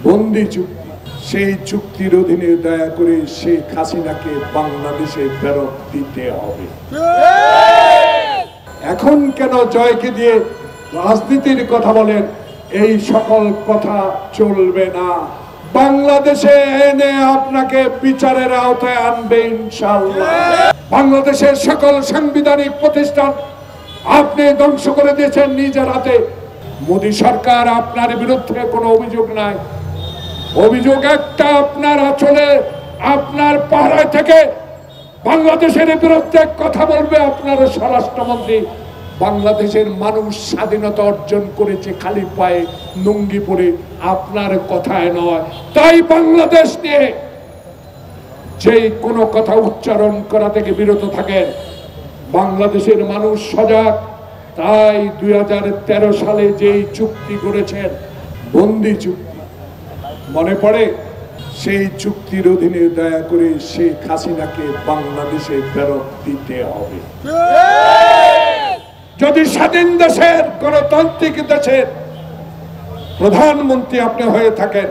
বন্দি চুক্তি, সেই চুক্তির অধীনে দয়া করে শেখ হাসিনাকে বাংলাদেশে ফেরত দিতে হবে। এখন কেন জয়কে দিয়ে রাজনীতির কথা বলেন? এই সকল কথা চলবে না। বাংলাদেশে এনে আপনাকে বিচারের আওতায় আনবে ইনশাআল্লাহ। বাংলাদেশের সকল সাংবিধানিক প্রতিষ্ঠান আপনি ধ্বংস করে দিয়েছেন নিজের হাতে। মোদী সরকার, আপনার বিরুদ্ধে কোনো অভিযোগ নাই। অভিযোগ একটা, আপনার আঁচলে আপনার পাহাড় থেকে বাংলাদেশের বিরুদ্ধে কথা বলবে আপনার স্বরাষ্ট্রমন্ত্রী। বাংলাদেশের মানুষ স্বাধীনতা অর্জন করেছে খালি পায়ে লুঙ্গি পরে, আপনার কথায় নয়। তাই বাংলাদেশ নিয়ে যে কোনো কথা উচ্চারণ করা থেকে বিরত থাকেন। বাংলাদেশের মানুষ সজাগ। তাই 2013 সালে যেই চুক্তি করেছেন, বন্দি চুক্তি, মনে পড়ে? সেই চুক্তির অধীনে দয়া করে শেখ হাসিনাকে বাংলাদেশে ফেরত দিতে হবে। যদি স্বাধীন দেশের গণতান্ত্রিক দেশের প্রধানমন্ত্রী আপনি হয়ে থাকেন,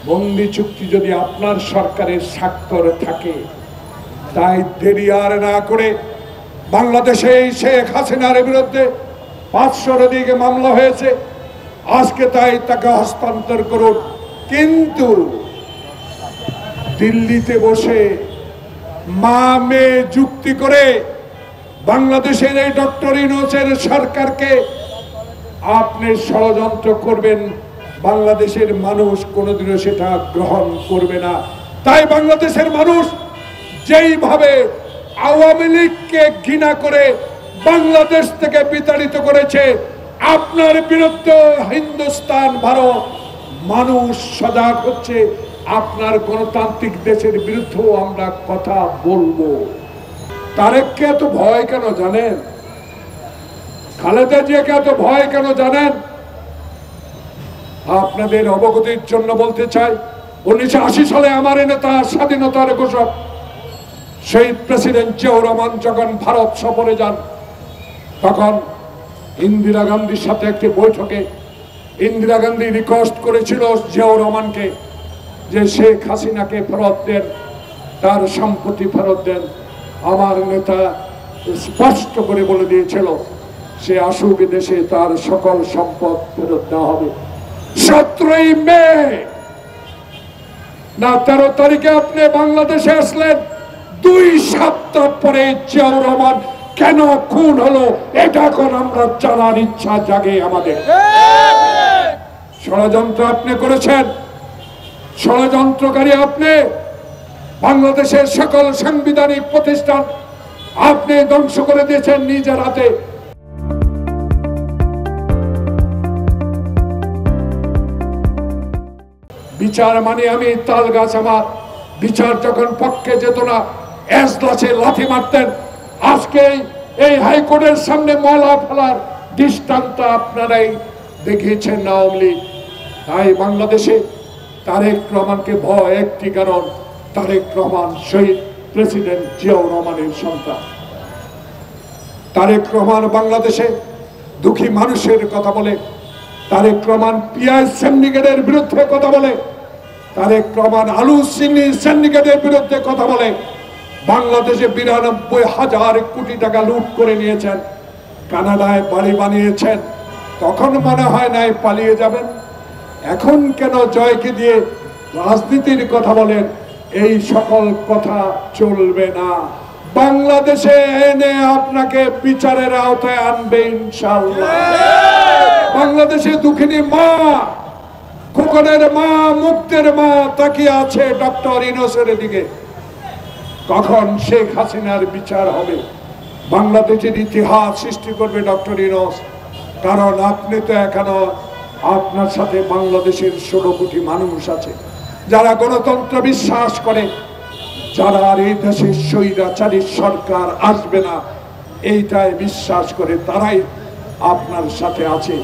বন্দি চুক্তি যদি আপনার সরকারের স্বাক্ষরে থাকে, তাই দেরি আর না করে বাংলাদেশে শেখ হাসিনার বিরুদ্ধে 500-র দিকে মামলা হয়েছে, আজকে তাই তাকে হস্তান্তর করুন। কিন্তু দিল্লিতে বসে মা মেয়ে যুক্তি করে বাংলাদেশের এই ডক্টর ইউনূসের সরকারকে আপনি ষড়যন্ত্র করবেন, বাংলাদেশের মানুষ কোনোদিনও সেটা গ্রহণ করবে না। তাই বাংলাদেশের মানুষ যেইভাবে আওয়ামী লীগকে ঘৃণা করে বাংলাদেশ থেকে বিতাড়িত করেছে, আপনার বিরুদ্ধে হিন্দুস্তান, ভারত মানুষ সজাগ হচ্ছে। আপনার গণতান্ত্রিক দেশের বিরুদ্ধেও আমরা কথা বলবো। তারেককে এত ভয় কেন জানেন? খালেদা জিয়াকে এত ভয় কেন জানেন? আপনাদের অবগতির জন্য বলতে চাই, 1980 সালে আমার নেতা স্বাধীনতার ঘোষক শহীদ প্রেসিডেন্ট জিয়াউর রহমান যখন ভারত সফরে যান, তখন ইন্দিরা গান্ধীর সাথে একটি বৈঠকে ইন্দিরা গান্ধী রিকোয়েস্ট করেছিল জিয়াউর রহমানকে যে শেখ হাসিনাকে ফেরত দেন, তার সম্পত্তি ফেরত দেন। আমার নেতা স্পষ্ট করে বলে দিয়েছিল সে আসুক দেশে, তার সকল সম্পদ ফেরত দেওয়া হবে। 17ই মে না 13 তারিখে আপনি বাংলাদেশে আসলেন। 2 সপ্তাহ পরে জিয়াউর রহমান কেন খুন হলো, এটা এখন আমরা জানার ইচ্ছা জাগে আমাদের। ষড়যন্ত্র আপনি করেছেন, ষড়যন্ত্রকারী আপনি। বাংলাদেশের সকল সাংবিধানিক প্রতিষ্ঠান আপনি ধ্বংস করে দিয়েছেন নিজের হাতে। বিচার মানে আমি তাল গাছ, আমার বিচার যখন পক্ষে যেত না, এজলাসে লাথি মারতেন। আজকে এই হাইকোর্টের সামনে ময়লা ফেলার দৃষ্টান্ত আপনারাই দেখিয়েছেন আওয়ামী লীগ। তাই বাংলাদেশে তারেক রহমানকে ভয় একটি কারণ, তারেক রহমান শহীদ প্রেসিডেন্ট জিয়াউর রহমানের সন্তান। তারেক রহমান বাংলাদেশে দুঃখী মানুষের কথা বলে, তারেক রহমান পিয়াজ সিন্ডিকেটের বিরুদ্ধে কথা বলে, তারেক রহমান আলু চিনি সিন্ডিকেটের বিরুদ্ধে কথা বলে। বাংলাদেশে 92,000 কোটি টাকা লুট করে নিয়েছেন, কানাডায় বাড়ি বানিয়েছেন। তখন মনে হয় নাই পালিয়ে যাবেন। এখন কেন জয়কে দিয়ে রাজনীতির কথা বলেন? এই সকল কথা চলবে না। বাংলাদেশে এনে আপনাকে বিচারের আওতায় আনবে ইনশাআল্লাহ। বাংলাদেশে দুঃখিনী মা, খোকনের মা, মুক্তের মা তাকিয়ে আছে ডক্টর ইউনূসের দিকে। কখন শেখ হাসিনার বিচার হবে? বাংলাদেশের ইতিহাস সৃষ্টি করবে ডক্টর ইউনূস। কারণ আপনি তো এখনো, আপনার সাথে বাংলাদেশের 16 কোটি মানুষ আছে যারা গণতন্ত্র বিশ্বাস করে, যারা আর এই দেশের স্বৈরাচারী সরকার আসবে না এইটাই বিশ্বাস করে, তারাই আপনার সাথে আছে।